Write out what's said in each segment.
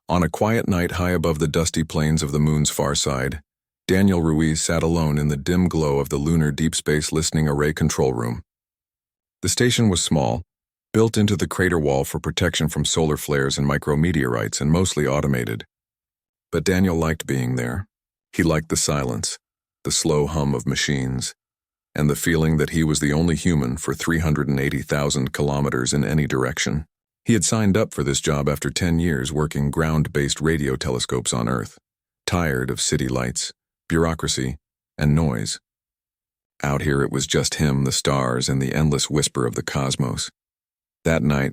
On a quiet night high above the dusty plains of the moon's far side, Daniel Ruiz sat alone in the dim glow of the lunar deep space listening array control room. The station was small, built into the crater wall for protection from solar flares and micrometeorites, and mostly automated. But Daniel liked being there. He liked the silence, the slow hum of machines, and the feeling that he was the only human for 380,000 kilometers in any direction. He had signed up for this job after 10 years working ground-based radio telescopes on Earth, tired of city lights, bureaucracy, and noise. Out here it was just him, the stars, and the endless whisper of the cosmos. That night,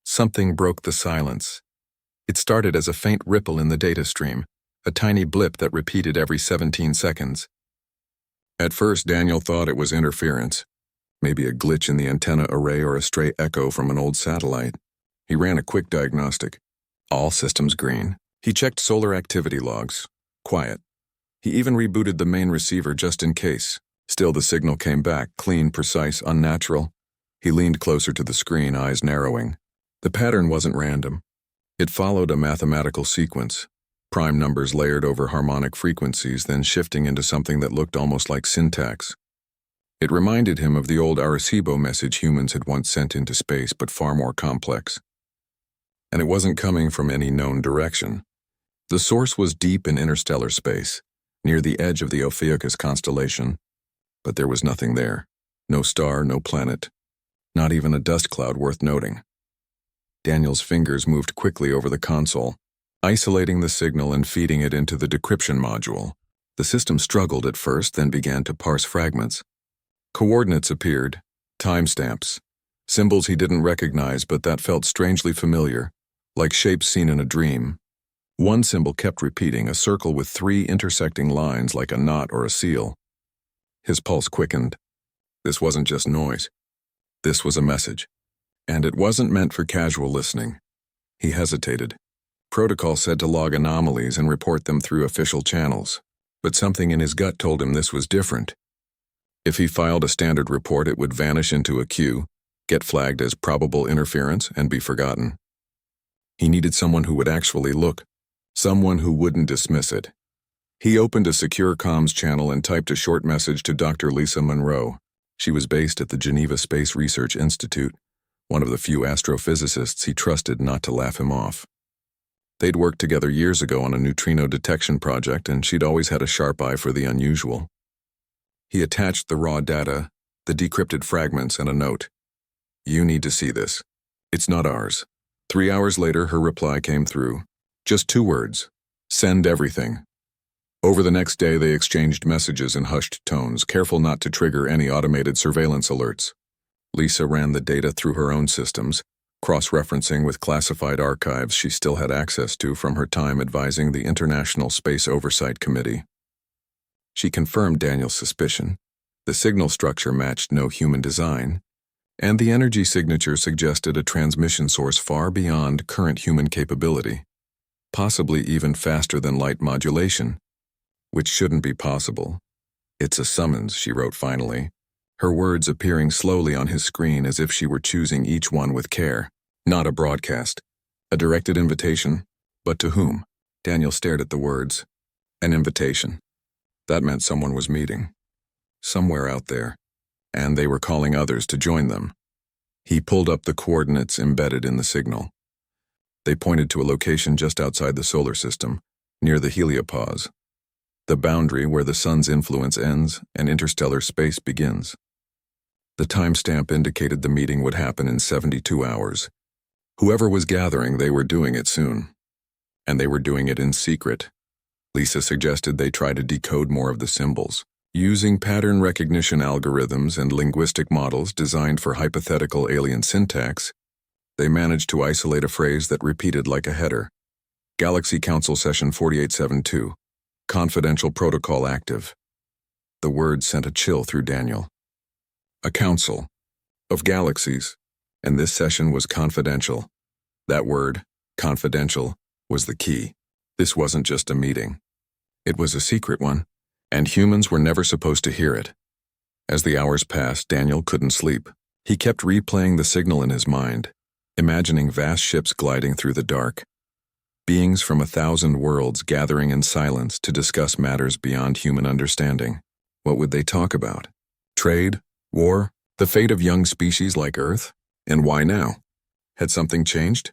something broke the silence. It started as a faint ripple in the data stream, a tiny blip that repeated every 17 seconds. At first, Daniel thought it was interference, maybe a glitch in the antenna array or a stray echo from an old satellite. He ran a quick diagnostic. All systems green. He checked solar activity logs. Quiet. He even rebooted the main receiver just in case. Still, the signal came back, clean, precise, unnatural. He leaned closer to the screen, eyes narrowing. The pattern wasn't random. It followed a mathematical sequence, prime numbers layered over harmonic frequencies, then shifting into something that looked almost like syntax. It reminded him of the old Arecibo message humans had once sent into space, but far more complex. And it wasn't coming from any known direction. The source was deep in interstellar space, near the edge of the Ophiuchus constellation, but there was nothing there. No star, no planet, not even a dust cloud worth noting. Daniel's fingers moved quickly over the console, isolating the signal and feeding it into the decryption module. The system struggled at first, then began to parse fragments. Coordinates appeared, timestamps, symbols he didn't recognize but that felt strangely familiar, like shapes seen in a dream. One symbol kept repeating, a circle with 3 intersecting lines like a knot or a seal. His pulse quickened. This wasn't just noise. This was a message. And it wasn't meant for casual listening. He hesitated. Protocol said to log anomalies and report them through official channels, but something in his gut told him this was different. If he filed a standard report, it would vanish into a queue, get flagged as probable interference, and be forgotten. He needed someone who would actually look, someone who wouldn't dismiss it. He opened a secure comms channel and typed a short message to Dr. Lisa Monroe. She was based at the Geneva Space Research Institute, one of the few astrophysicists he trusted not to laugh him off. They'd worked together years ago on a neutrino detection project, and she'd always had a sharp eye for the unusual. He attached the raw data, the decrypted fragments, and a note. "You need to see this. It's not ours." 3 hours later, her reply came through. Just 2 words. "Send everything." Over the next day, they exchanged messages in hushed tones, careful not to trigger any automated surveillance alerts. Lisa ran the data through her own systems, cross-referencing with classified archives she still had access to from her time advising the International Space Oversight Committee. She confirmed Daniel's suspicion. The signal structure matched no human design, and the energy signature suggested a transmission source far beyond current human capability, possibly even faster than light modulation, which shouldn't be possible. "It's a summons," she wrote finally, her words appearing slowly on his screen as if she were choosing each one with care. Not a broadcast, a directed invitation, but to whom? Daniel stared at the words. An invitation. That meant someone was meeting. Somewhere out there. And they were calling others to join them. He pulled up the coordinates embedded in the signal. They pointed to a location just outside the solar system, near the heliopause, the boundary where the sun's influence ends and interstellar space begins. The timestamp indicated the meeting would happen in 72 hours. Whoever was gathering, they were doing it soon. And they were doing it in secret. Lisa suggested they try to decode more of the symbols. Using pattern recognition algorithms and linguistic models designed for hypothetical alien syntax, they managed to isolate a phrase that repeated like a header. Galaxy Council Session 4872. Confidential protocol active. The word sent a chill through Daniel. A council of galaxies, and this session was confidential. That word, confidential, was the key. This wasn't just a meeting. It was a secret one, and humans were never supposed to hear it. As the hours passed, Daniel couldn't sleep. He kept replaying the signal in his mind, imagining vast ships gliding through the dark. Beings from 1,000 worlds gathering in silence to discuss matters beyond human understanding. What would they talk about? Trade? War? The fate of young species like Earth? And why now? Had something changed?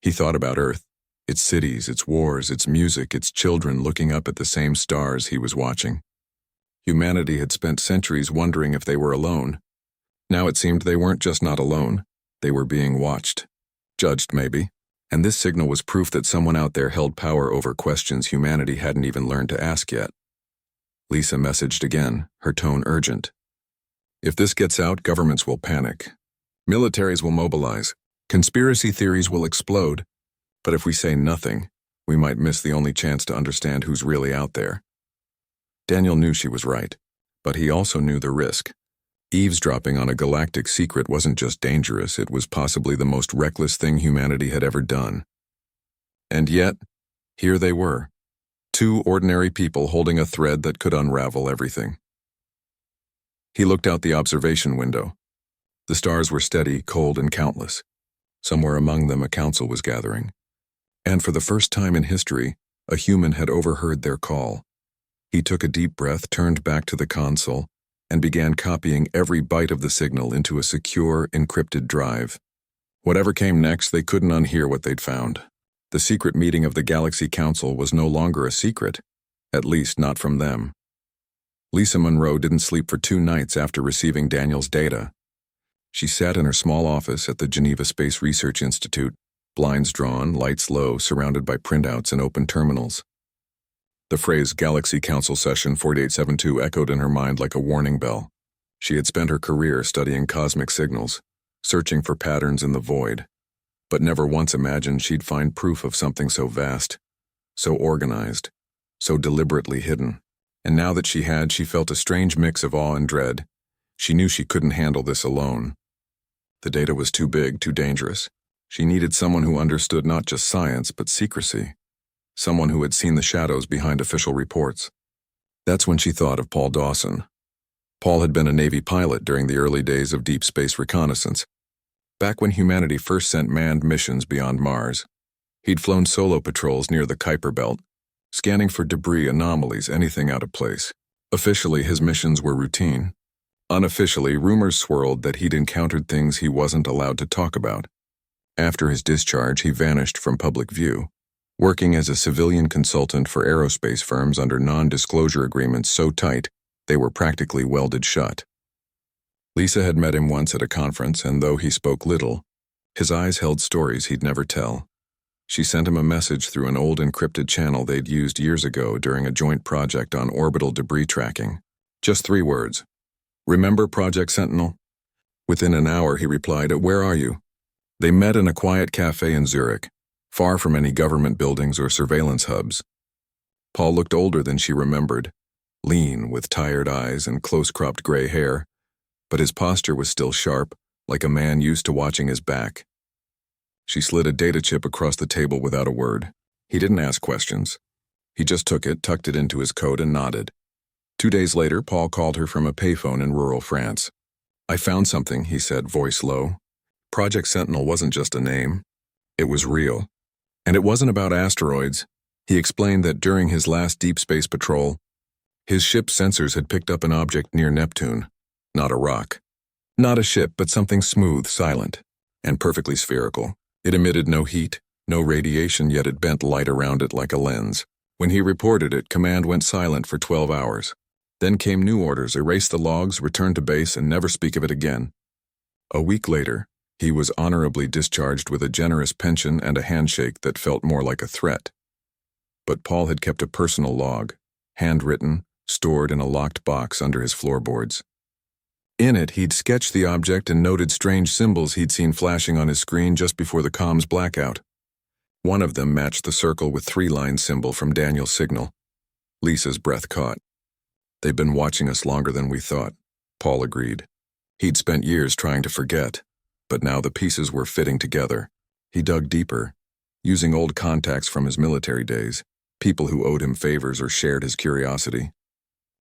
He thought about Earth, its cities, its wars, its music, its children looking up at the same stars he was watching. Humanity had spent centuries wondering if they were alone. Now it seemed they weren't just not alone, they were being watched. Judged, maybe. And this signal was proof that someone out there held power over questions humanity hadn't even learned to ask yet. Lisa messaged again, her tone urgent. If this gets out, governments will panic. Militaries will mobilize. Conspiracy theories will explode. But if we say nothing, we might miss the only chance to understand who's really out there. Daniel knew she was right, but he also knew the risk. Eavesdropping on a galactic secret wasn't just dangerous, it was possibly the most reckless thing humanity had ever done. And yet, here they were, two ordinary people holding a thread that could unravel everything. He looked out the observation window. The stars were steady, cold, and countless. Somewhere among them a council was gathering. And for the first time in history, a human had overheard their call. He took a deep breath, turned back to the console, and began copying every byte of the signal into a secure, encrypted drive. Whatever came next, they couldn't unhear what they'd found. The secret meeting of the Galaxy Council was no longer a secret, at least not from them. Lisa Monroe didn't sleep for 2 nights after receiving Daniel's data. She sat in her small office at the Geneva Space Research Institute, blinds drawn, lights low, surrounded by printouts and open terminals. The phrase Galaxy Council Session 4872 echoed in her mind like a warning bell. She had spent her career studying cosmic signals, searching for patterns in the void, but never once imagined she'd find proof of something so vast, so organized, so deliberately hidden. And now that she had, she felt a strange mix of awe and dread. She knew she couldn't handle this alone. The data was too big, too dangerous. She needed someone who understood not just science, but secrecy. Someone who had seen the shadows behind official reports. That's when she thought of Paul Dawson. Paul had been a Navy pilot during the early days of deep space reconnaissance, back when humanity first sent manned missions beyond Mars. He'd flown solo patrols near the Kuiper Belt, scanning for debris, anomalies, anything out of place. Officially, his missions were routine. Unofficially, rumors swirled that he'd encountered things he wasn't allowed to talk about. After his discharge, he vanished from public view, working as a civilian consultant for aerospace firms under non-disclosure agreements so tight they were practically welded shut. Lisa had met him once at a conference, and though he spoke little, his eyes held stories he'd never tell. She sent him a message through an old encrypted channel they'd used years ago during a joint project on orbital debris tracking. Just 3 words. Remember Project Sentinel? Within an hour, he replied, "Where are you?" They met in a quiet cafe in Zurich, far from any government buildings or surveillance hubs. Paul looked older than she remembered, lean, with tired eyes and close-cropped gray hair, but his posture was still sharp, like a man used to watching his back. She slid a data chip across the table without a word. He didn't ask questions. He just took it, tucked it into his coat, and nodded. 2 days later, Paul called her from a payphone in rural France. "I found something," he said, voice low. Project Sentinel wasn't just a name. It was real. And it wasn't about asteroids. He explained that during his last deep space patrol, his ship's sensors had picked up an object near Neptune. Not a rock. Not a ship, but something smooth, silent, and perfectly spherical. It emitted no heat, no radiation, yet it bent light around it like a lens. When he reported it, command went silent for 12 hours. Then came new orders: erase the logs, return to base, and never speak of it again. A week later, he was honorably discharged with a generous pension and a handshake that felt more like a threat. But Paul had kept a personal log, handwritten, stored in a locked box under his floorboards. In it, he'd sketched the object and noted strange symbols he'd seen flashing on his screen just before the comms blackout. One of them matched the circle with 3-line symbol from Daniel's signal. Lisa's breath caught. "They've been watching us longer than we thought," Paul agreed. He'd spent years trying to forget, but now the pieces were fitting together. He dug deeper, using old contacts from his military days, people who owed him favors or shared his curiosity.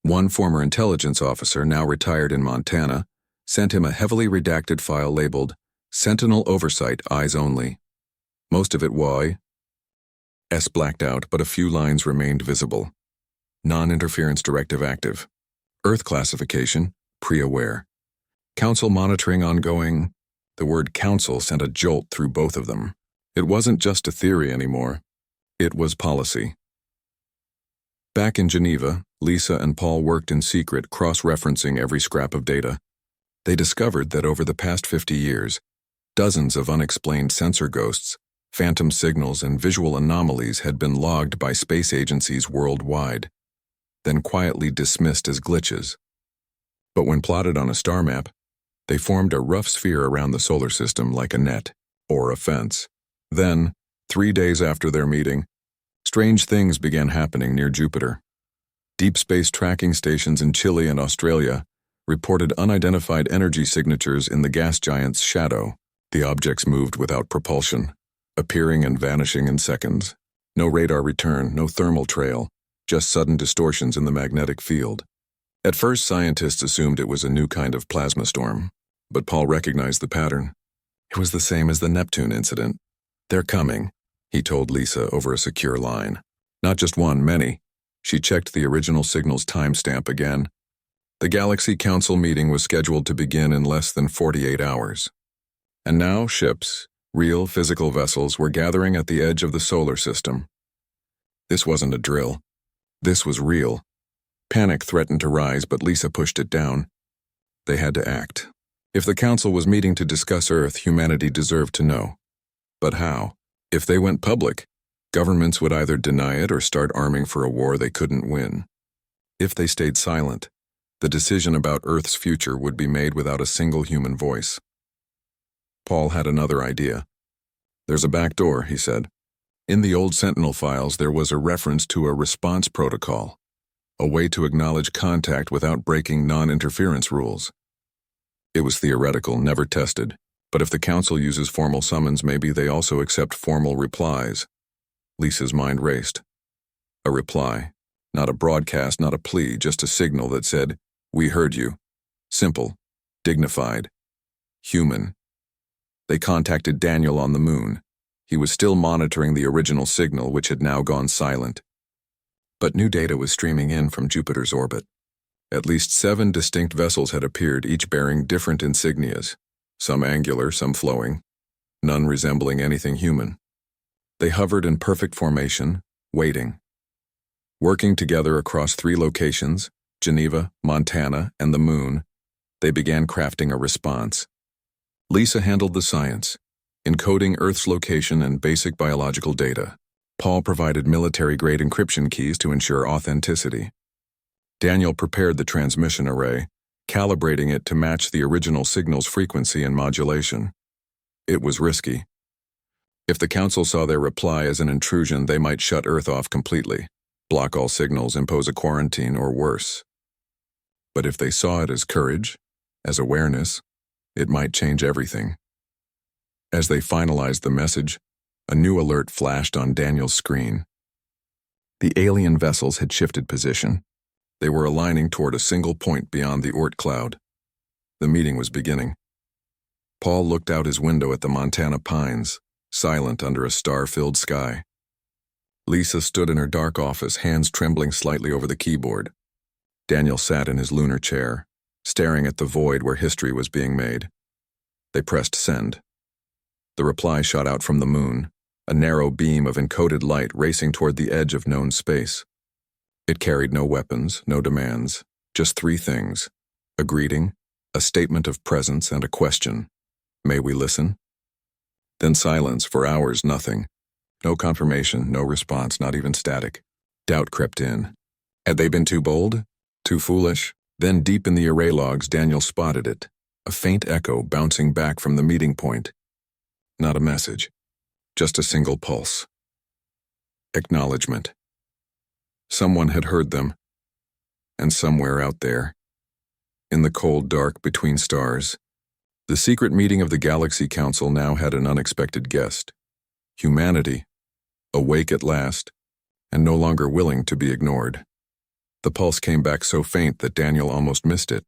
One former intelligence officer, now retired in Montana, sent him a heavily redacted file labeled Sentinel Oversight, Eyes Only. Most of it S blacked out, but a few lines remained visible. Non-interference directive active. Earth classification, pre-aware. Council monitoring ongoing. The word council sent a jolt through both of them. It wasn't just a theory anymore. It was policy. Back in Geneva, Lisa and Paul worked in secret, cross-referencing every scrap of data. They discovered that over the past 50 years, dozens of unexplained sensor ghosts, phantom signals, and visual anomalies had been logged by space agencies worldwide, then quietly dismissed as glitches. But when plotted on a star map, they formed a rough sphere around the solar system like a net or a fence. Then, 3 days after their meeting, strange things began happening near Jupiter. Deep space tracking stations in Chile and Australia reported unidentified energy signatures in the gas giant's shadow. The objects moved without propulsion, appearing and vanishing in seconds. No radar return, no thermal trail, just sudden distortions in the magnetic field. At first, scientists assumed it was a new kind of plasma storm, but Paul recognized the pattern. It was the same as the Neptune incident. "They're coming," he told Lisa over a secure line. Not just one, many. She checked the original signal's timestamp again. The Galaxy Council meeting was scheduled to begin in less than 48 hours. And now ships, real physical vessels, were gathering at the edge of the solar system. This wasn't a drill. This was real. Panic threatened to rise, but Lisa pushed it down. They had to act. If the Council was meeting to discuss Earth, humanity deserved to know. But how? If they went public, governments would either deny it or start arming for a war they couldn't win. If they stayed silent, the decision about Earth's future would be made without a single human voice. Paul had another idea. "There's a back door," he said. In the old Sentinel files, there was a reference to a response protocol, a way to acknowledge contact without breaking non-interference rules. It was theoretical, never tested, but if the Council uses formal summons, maybe they also accept formal replies. Lisa's mind raced. A reply. Not a broadcast, not a plea, just a signal that said, "We heard you." Simple, dignified, human. They contacted Daniel on the moon. He was still monitoring the original signal, which had now gone silent. But new data was streaming in from Jupiter's orbit. At least 7 distinct vessels had appeared, each bearing different insignias, some angular, some flowing, none resembling anything human. They hovered in perfect formation, waiting. Working together across 3 locations, Geneva, Montana, and the moon, they began crafting a response. Lisa handled the science, encoding Earth's location and basic biological data. Paul provided military-grade encryption keys to ensure authenticity. Daniel prepared the transmission array, calibrating it to match the original signal's frequency and modulation. It was risky. If the Council saw their reply as an intrusion, they might shut Earth off completely, block all signals, impose a quarantine, or worse. But if they saw it as courage, as awareness, it might change everything. As they finalized the message, a new alert flashed on Daniel's screen. The alien vessels had shifted position. They were aligning toward a single point beyond the Oort cloud. The meeting was beginning. Paul looked out his window at the Montana pines, silent under a star-filled sky. Lisa stood in her dark office, hands trembling slightly over the keyboard. Daniel sat in his lunar chair, staring at the void where history was being made. They pressed send. The reply shot out from the moon, a narrow beam of encoded light racing toward the edge of known space. It carried no weapons, no demands, just 3 things: a greeting, a statement of presence, and a question. May we listen? Then silence, for hours, nothing. No confirmation, no response, not even static. Doubt crept in. Had they been too bold? Too foolish? Then deep in the array logs, Daniel spotted it, a faint echo bouncing back from the meeting point. Not a message, just a single pulse. Acknowledgement. Someone had heard them, and somewhere out there, in the cold dark between stars, the secret meeting of the Galaxy Council now had an unexpected guest. Humanity, awake at last, and no longer willing to be ignored. The pulse came back so faint that Daniel almost missed it.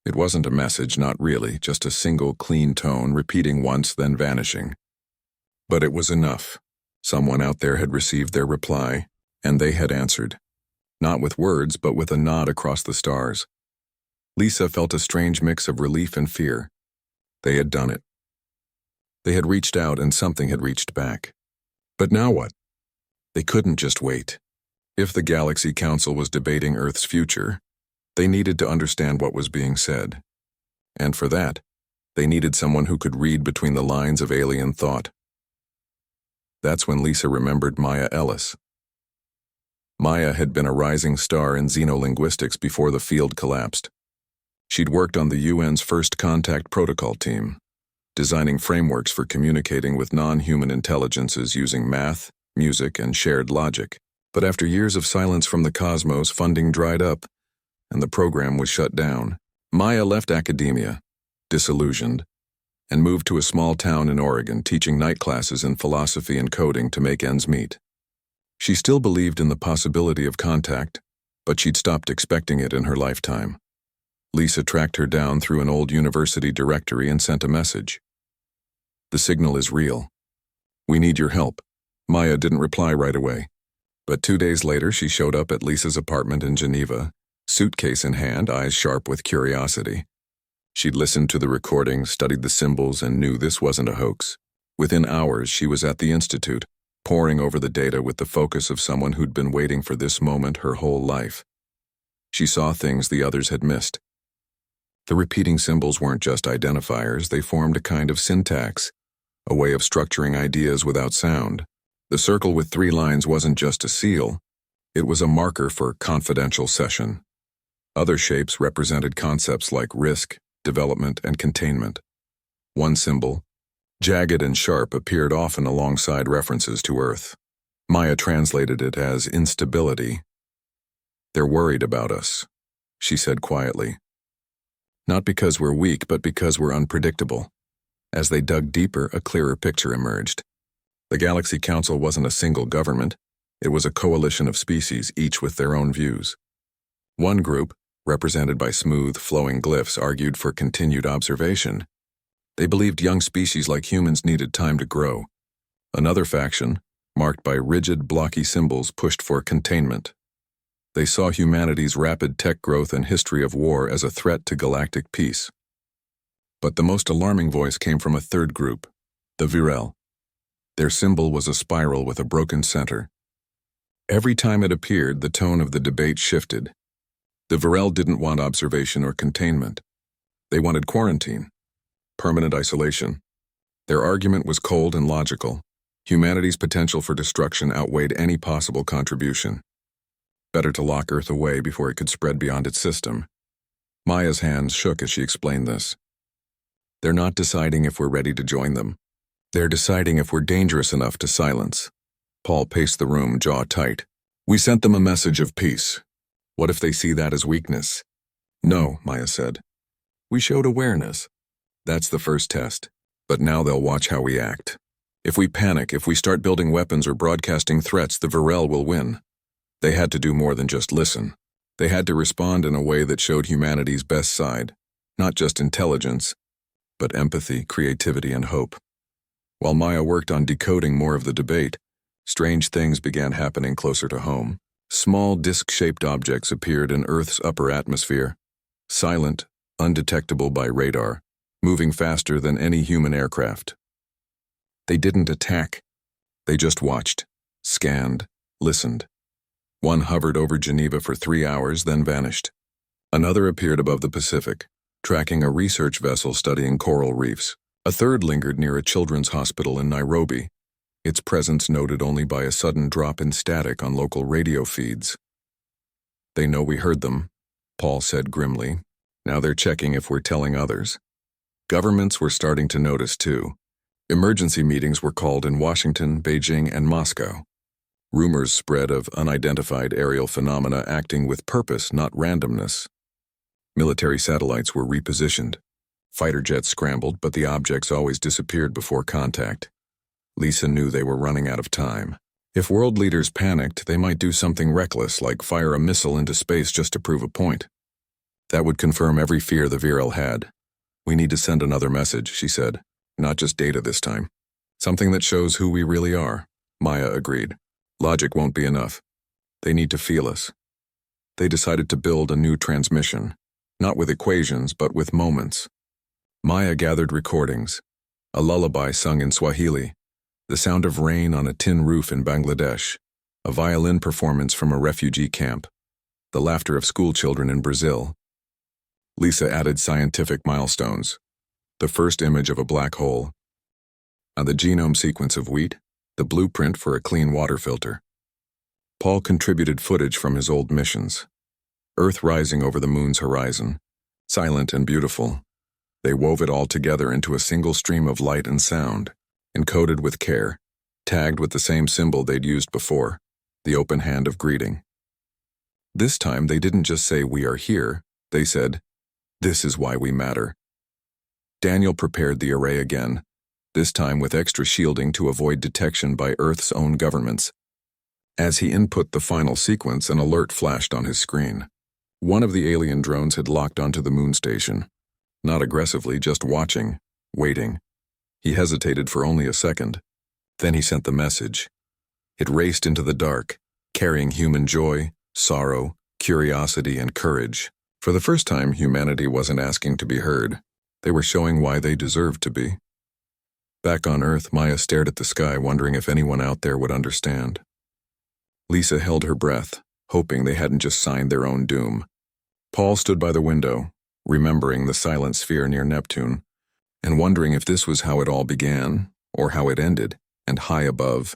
It wasn't a message, not really, just a single clean tone repeating once, then vanishing. But it was enough. Someone out there had received their reply, and they had answered. Not with words, but with a nod across the stars. Lisa felt a strange mix of relief and fear. They had done it. They had reached out and something had reached back. But now what? They couldn't just wait. If the Galaxy Council was debating Earth's future, they needed to understand what was being said. And for that, they needed someone who could read between the lines of alien thought. That's when Lisa remembered Maya Ellis. Maya had been a rising star in xenolinguistics before the field collapsed. She'd worked on the UN's First Contact Protocol team, designing frameworks for communicating with non-human intelligences using math, music, and shared logic. But after years of silence from the cosmos, funding dried up, and the program was shut down. Maya left academia, disillusioned, and moved to a small town in Oregon, teaching night classes in philosophy and coding to make ends meet. She still believed in the possibility of contact, but she'd stopped expecting it in her lifetime. Lisa tracked her down through an old university directory and sent a message. "The signal is real. We need your help." Maya didn't reply right away, but 2 days later she showed up at Lisa's apartment in Geneva, suitcase in hand, eyes sharp with curiosity. She'd listened to the recording, studied the symbols, and knew this wasn't a hoax. Within hours, she was at the institute, poring over the data with the focus of someone who'd been waiting for this moment her whole life. She saw things the others had missed. The repeating symbols weren't just identifiers, they formed a kind of syntax, a way of structuring ideas without sound. The circle with 3 lines wasn't just a seal, it was a marker for confidential session. Other shapes represented concepts like risk, development, and containment. One symbol, jagged and sharp, appeared often alongside references to Earth. Maya translated it as instability. "They're worried about us," she said quietly. "Not because we're weak, but because we're unpredictable." As they dug deeper, a clearer picture emerged. The Galaxy Council wasn't a single government. It was a coalition of species, each with their own views. One group, represented by smooth, flowing glyphs, argued for continued observation. They believed young species like humans needed time to grow. Another faction, marked by rigid, blocky symbols, pushed for containment. They saw humanity's rapid tech growth and history of war as a threat to galactic peace. But the most alarming voice came from a third group, the Virel. Their symbol was a spiral with a broken center. Every time it appeared, the tone of the debate shifted. The Virel didn't want observation or containment. They wanted quarantine, permanent isolation. Their argument was cold and logical. Humanity's potential for destruction outweighed any possible contribution. Better to lock Earth away before it could spread beyond its system. Maya's hands shook as she explained this. "They're not deciding if we're ready to join them. They're deciding if we're dangerous enough to silence." Paul paced the room, jaw tight. "We sent them a message of peace. What if they see that as weakness?" "No," Maya said. "We showed awareness. That's the first test. But now they'll watch how we act. If we panic, if we start building weapons or broadcasting threats, the Virel will win." They had to do more than just listen. They had to respond in a way that showed humanity's best side, not just intelligence, but empathy, creativity, and hope. While Maya worked on decoding more of the debate, strange things began happening closer to home. Small disc-shaped objects appeared in Earth's upper atmosphere, silent, undetectable by radar, moving faster than any human aircraft. They didn't attack. They just watched, scanned, listened. One hovered over Geneva for 3 hours, then vanished. Another appeared above the Pacific, tracking a research vessel studying coral reefs. A third lingered near a children's hospital in Nairobi, its presence noted only by a sudden drop in static on local radio feeds. "They know we heard them," Paul said grimly. "Now they're checking if we're telling others." Governments were starting to notice too. Emergency meetings were called in Washington, Beijing, and Moscow. Rumors spread of unidentified aerial phenomena acting with purpose, not randomness. Military satellites were repositioned. Fighter jets scrambled, but the objects always disappeared before contact. Lisa knew they were running out of time. If world leaders panicked, they might do something reckless, like fire a missile into space just to prove a point. That would confirm every fear the Virel had. "We need to send another message," she said. "Not just data this time. Something that shows who we really are." Maya agreed. Logic won't be enough. They need to feel us. They decided to build a new transmission, not with equations, but with moments. Maya gathered recordings, a lullaby sung in Swahili, the sound of rain on a tin roof in Bangladesh, a violin performance from a refugee camp, the laughter of schoolchildren in Brazil. Lisa added scientific milestones, the first image of a black hole, the genome sequence of wheat, the blueprint for a clean water filter. Paul contributed footage from his old missions. Earth rising over the moon's horizon, silent and beautiful. They wove it all together into a single stream of light and sound, encoded with care, tagged with the same symbol they'd used before, the open hand of greeting. This time they didn't just say we are here, they said, this is why we matter. Daniel prepared the array again, this time with extra shielding to avoid detection by Earth's own governments. As he input the final sequence, an alert flashed on his screen. One of the alien drones had locked onto the moon station. Not aggressively, just watching, waiting. He hesitated for only a second. Then he sent the message. It raced into the dark, carrying human joy, sorrow, curiosity, and courage. For the first time, humanity wasn't asking to be heard. They were showing why they deserved to be. Back on Earth, Maya stared at the sky, wondering if anyone out there would understand. Lisa held her breath, hoping they hadn't just signed their own doom. Paul stood by the window, remembering the silent sphere near Neptune, and wondering if this was how it all began, or how it ended, and high above.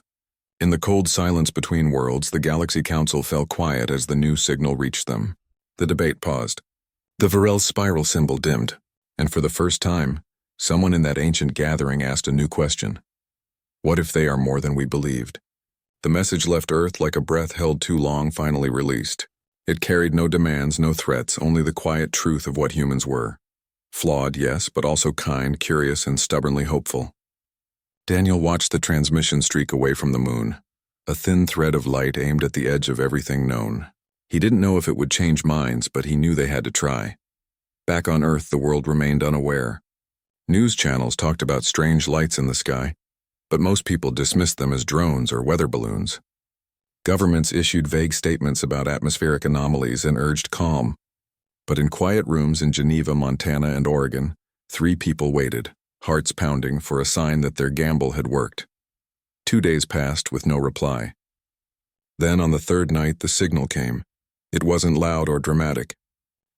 In the cold silence between worlds, the Galaxy Council fell quiet as the new signal reached them. The debate paused. The Varel spiral symbol dimmed, and for the first time, someone in that ancient gathering asked a new question. What if they are more than we believed? The message left Earth like a breath held too long, finally released. It carried no demands, no threats, only the quiet truth of what humans were. Flawed, yes, but also kind, curious, and stubbornly hopeful. Daniel watched the transmission streak away from the moon, a thin thread of light aimed at the edge of everything known. He didn't know if it would change minds, but he knew they had to try. Back on Earth, the world remained unaware. News channels talked about strange lights in the sky, but most people dismissed them as drones or weather balloons. Governments issued vague statements about atmospheric anomalies and urged calm. But in quiet rooms in Geneva, Montana, and Oregon, 3 people waited, hearts pounding, for a sign that their gamble had worked. 2 days passed with no reply. Then on the 3rd night, the signal came. It wasn't loud or dramatic,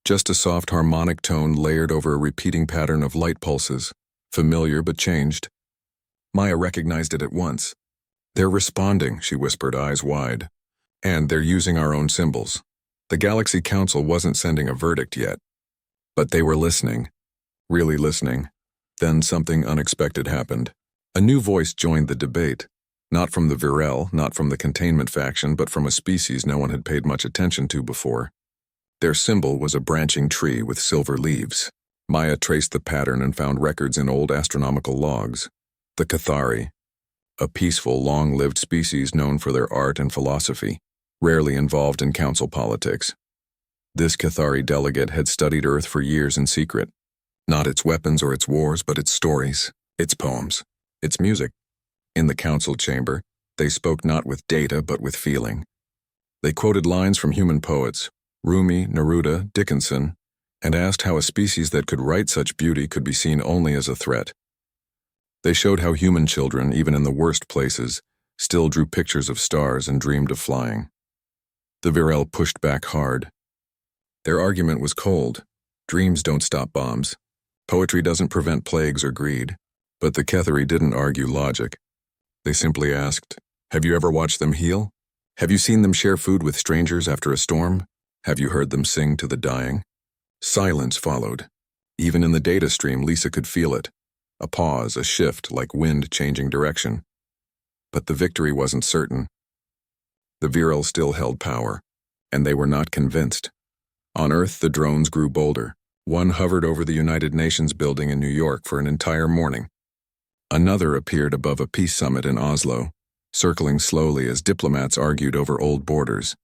just a soft harmonic tone layered over a repeating pattern of light pulses, familiar but changed. Maya recognized it at once. They're responding, she whispered, eyes wide. And they're using our own symbols. The Galaxy Council wasn't sending a verdict yet. But they were listening. Really listening. Then something unexpected happened. A new voice joined the debate. Not from the Virel, not from the containment faction, but from a species no one had paid much attention to before. Their symbol was a branching tree with silver leaves. Maya traced the pattern and found records in old astronomical logs. The Cathari, a peaceful, long-lived species known for their art and philosophy, rarely involved in council politics. This Cathari delegate had studied Earth for years in secret. Not its weapons or its wars, but its stories, its poems, its music. In the council chamber, they spoke not with data, but with feeling. They quoted lines from human poets, Rumi, Neruda, Dickinson, and asked how a species that could write such beauty could be seen only as a threat. They showed how human children, even in the worst places, still drew pictures of stars and dreamed of flying. The Virel pushed back hard. Their argument was cold. Dreams don't stop bombs. Poetry doesn't prevent plagues or greed. But the Cathari didn't argue logic. They simply asked, have you ever watched them heal? Have you seen them share food with strangers after a storm? Have you heard them sing to the dying? Silence followed. Even in the data stream, Lisa could feel it. A pause, a shift, like wind changing direction. But the victory wasn't certain. The Virel still held power, and they were not convinced. On Earth, the drones grew bolder. One hovered over the United Nations building in New York for an entire morning. Another appeared above a peace summit in Oslo, circling slowly as diplomats argued over old borders.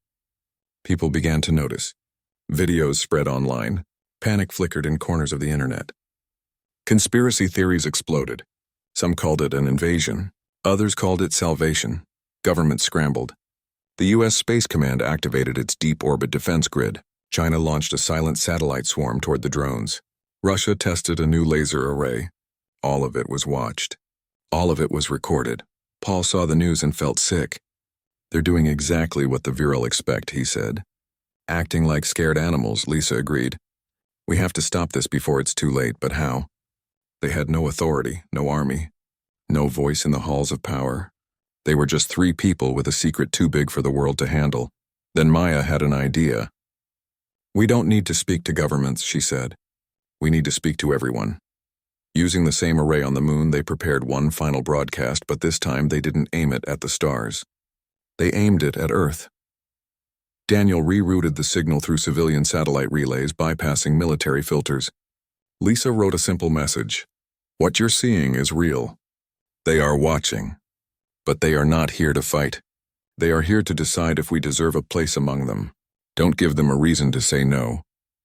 People began to notice. Videos spread online. Panic flickered in corners of the internet. Conspiracy theories exploded. Some called it an invasion. Others called it salvation. Government scrambled. The U.S. Space Command activated its deep orbit defense grid. China launched a silent satellite swarm toward the drones. Russia tested a new laser array. All of it was watched. All of it was recorded. Paul saw the news and felt sick. They're doing exactly what the Virile expect, he said. Acting like scared animals, Lisa agreed. We have to stop this before it's too late, but how? They had no authority, no army, no voice in the halls of power. They were just 3 people with a secret too big for the world to handle. Then Maya had an idea. We don't need to speak to governments, she said. We need to speak to everyone. Using the same array on the moon, they prepared one final broadcast, but this time they didn't aim it at the stars. They aimed it at Earth. Daniel rerouted the signal through civilian satellite relays, bypassing military filters. Lisa wrote a simple message. What you're seeing is real. They are watching. But they are not here to fight. They are here to decide if we deserve a place among them. Don't give them a reason to say no.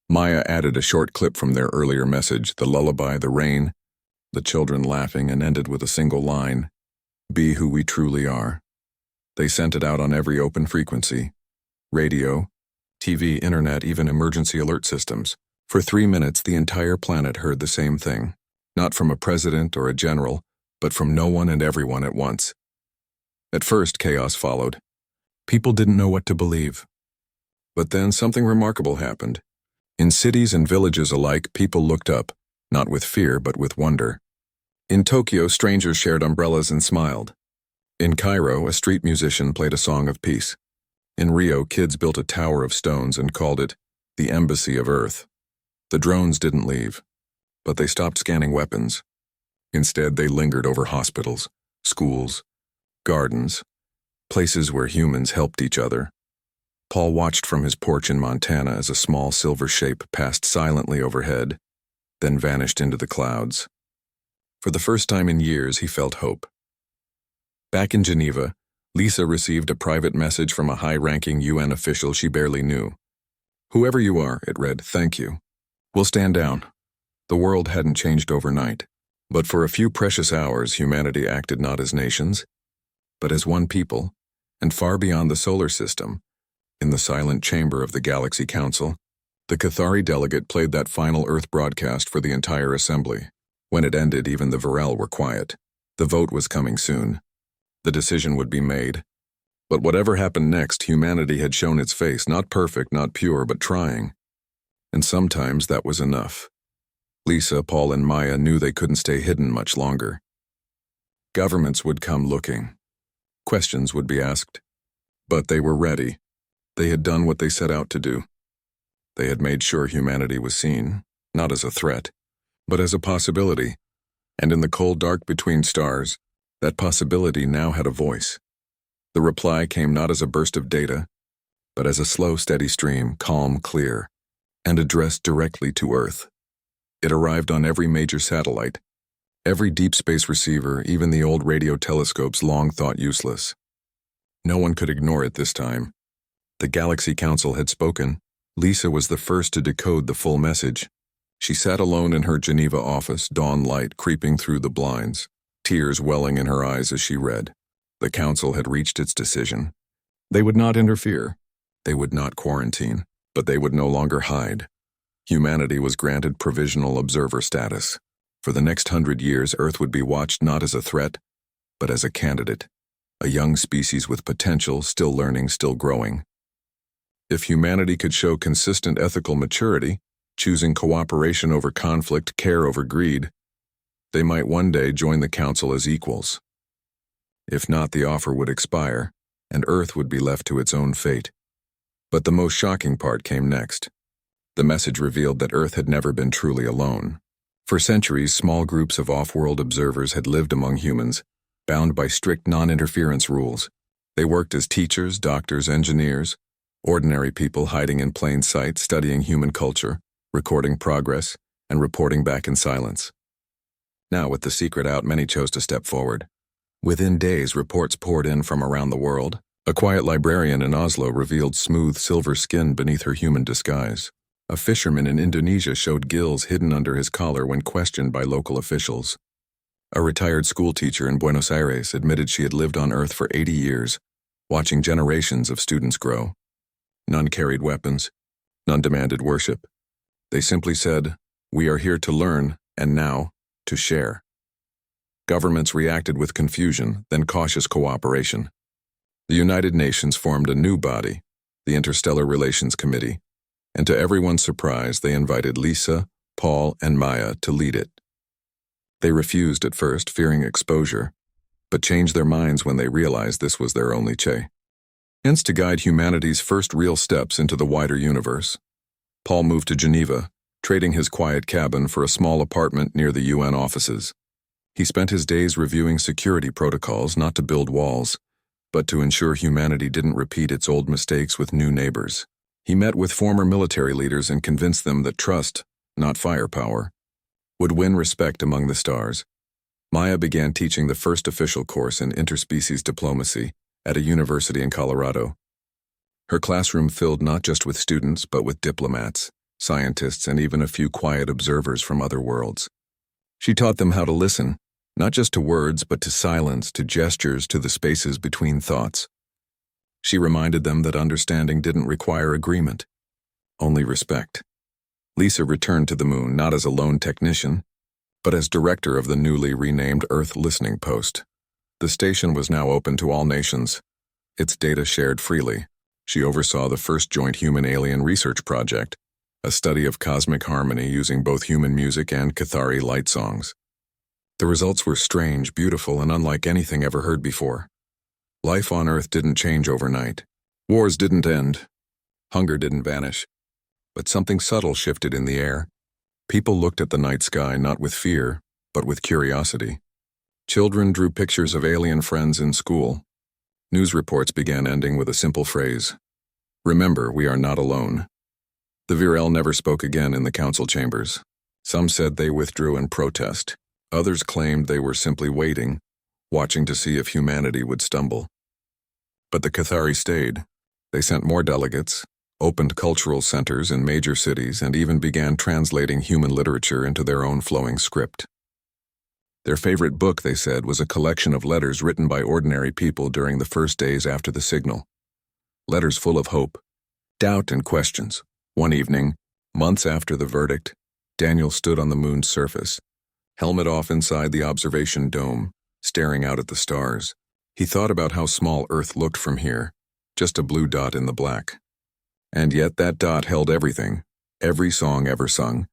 Maya added a short clip from their earlier message, the lullaby, the rain, the children laughing, and ended with a single line. Be who we truly are. They sent it out on every open frequency. Radio, TV, internet, even emergency alert systems. For 3 minutes, the entire planet heard the same thing. Not from a president or a general, but from no one and everyone at once. At first, chaos followed. People didn't know what to believe. But then something remarkable happened. In cities and villages alike, people looked up, not with fear but with wonder. In Tokyo, strangers shared umbrellas and smiled. In Cairo, a street musician played a song of peace. In Rio, kids built a tower of stones and called it the Embassy of Earth. The drones didn't leave, but they stopped scanning weapons. Instead, they lingered over hospitals, schools, gardens, places where humans helped each other. Paul watched from his porch in Montana as a small silver shape passed silently overhead, then vanished into the clouds. For the first time in years, he felt hope. Back in Geneva, Lisa received a private message from a high-ranking UN official she barely knew. Whoever you are, it read, thank you. We'll stand down. The world hadn't changed overnight, but for a few precious hours, humanity acted not as nations, but as one people, and far beyond the solar system. In the silent chamber of the Galaxy Council, the Cathari delegate played that final Earth broadcast for the entire assembly. When it ended, even the Virile were quiet. The vote was coming soon. The decision would be made. But whatever happened next, humanity had shown its face, not perfect, not pure, but trying. And sometimes that was enough. Lisa, Paul, and Maya knew they couldn't stay hidden much longer. Governments would come looking. Questions would be asked. But they were ready. They had done what they set out to do. They had made sure humanity was seen, not as a threat, but as a possibility. And in the cold dark between stars, that possibility now had a voice. The reply came not as a burst of data, but as a slow, steady stream, calm, clear, and addressed directly to Earth. It arrived on every major satellite, every deep space receiver, even the old radio telescopes long thought useless. No one could ignore it this time. The Galaxy Council had spoken. Lisa was the first to decode the full message. She sat alone in her Geneva office, dawn light creeping through the blinds, tears welling in her eyes as she read. The Council had reached its decision. They would not interfere. They would not quarantine, but they would no longer hide. Humanity was granted provisional observer status. For the next 100 years, Earth would be watched not as a threat, but as a candidate, a young species with potential, still learning, still growing. If humanity could show consistent ethical maturity, choosing cooperation over conflict, care over greed, they might one day join the Council as equals. If not, the offer would expire, and Earth would be left to its own fate. But the most shocking part came next. The message revealed that Earth had never been truly alone. For centuries, small groups of off-world observers had lived among humans, bound by strict non-interference rules. They worked as teachers, doctors, engineers, ordinary people hiding in plain sight, studying human culture, recording progress, and reporting back in silence. Now, with the secret out, many chose to step forward. Within days, reports poured in from around the world. A quiet librarian in Oslo revealed smooth silver skin beneath her human disguise. A fisherman in Indonesia showed gills hidden under his collar when questioned by local officials. A retired schoolteacher in Buenos Aires admitted she had lived on Earth for 80 years, watching generations of students grow. None carried weapons, none demanded worship. They simply said, "We are here to learn, and now, to share." Governments reacted with confusion, then cautious cooperation. The United Nations formed a new body, the Interstellar Relations Committee, and to everyone's surprise, they invited Lisa, Paul, and Maya to lead it. They refused at first, fearing exposure, but changed their minds when they realized this was their only chance to guide humanity's first real steps into the wider universe. Paul moved to Geneva, trading his quiet cabin for a small apartment near the UN offices. He spent his days reviewing security protocols not to build walls, but to ensure humanity didn't repeat its old mistakes with new neighbors. He met with former military leaders and convinced them that trust, not firepower, would win respect among the stars. Maya began teaching the first official course in interspecies diplomacy at a university in Colorado. Her classroom filled not just with students, but with diplomats, scientists, and even a few quiet observers from other worlds. She taught them how to listen, not just to words, but to silence, to gestures, to the spaces between thoughts. She reminded them that understanding didn't require agreement, only respect. Lisa returned to the moon not as a lone technician, but as director of the newly renamed Earth Listening Post. The station was now open to all nations, its data shared freely. She oversaw the first joint human-alien research project, a study of cosmic harmony using both human music and Cathari light songs. The results were strange, beautiful, and unlike anything ever heard before. Life on Earth didn't change overnight. Wars didn't end. Hunger didn't vanish. But something subtle shifted in the air. People looked at the night sky not with fear, but with curiosity. Children drew pictures of alien friends in school. News reports began ending with a simple phrase: "Remember, we are not alone." The Virel never spoke again in the council chambers. Some said they withdrew in protest. Others claimed they were simply waiting, watching to see if humanity would stumble. But the Cathari stayed. They sent more delegates, opened cultural centers in major cities, and even began translating human literature into their own flowing script. Their favorite book, they said, was a collection of letters written by ordinary people during the first days after the signal. Letters full of hope, doubt, and questions. One evening, months after the verdict, Daniel stood on the moon's surface, helmet off inside the observation dome, staring out at the stars. He thought about how small Earth looked from here, just a blue dot in the black. And yet that dot held everything, every song ever sung,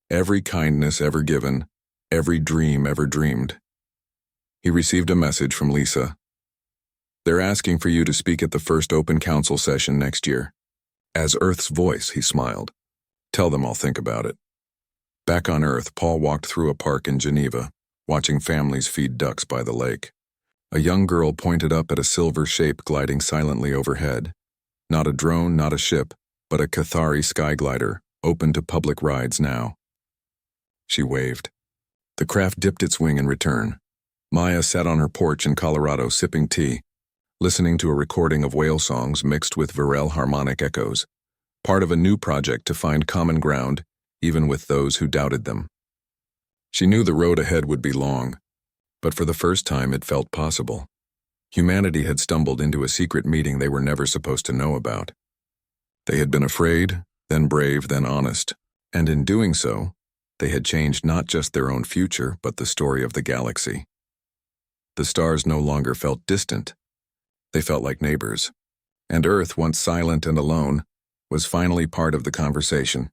every kindness ever given, every dream ever dreamed. He received a message from Lisa. "They're asking for you to speak at the first open council session next year." As Earth's voice, he smiled. "Tell them I'll think about it." Back on Earth, Paul walked through a park in Geneva, watching families feed ducks by the lake. A young girl pointed up at a silver shape gliding silently overhead. Not a drone, not a ship, but a Cathari sky glider, open to public rides now. She waved. The craft dipped its wing in return. Maya sat on her porch in Colorado sipping tea, listening to a recording of whale songs mixed with Virel harmonic echoes, part of a new project to find common ground, even with those who doubted them. She knew the road ahead would be long, but for the first time it felt possible. Humanity had stumbled into a secret meeting they were never supposed to know about. They had been afraid, then brave, then honest, and in doing so, they had changed not just their own future, but the story of the galaxy. The stars no longer felt distant. They felt like neighbors. And Earth, once silent and alone, was finally part of the conversation.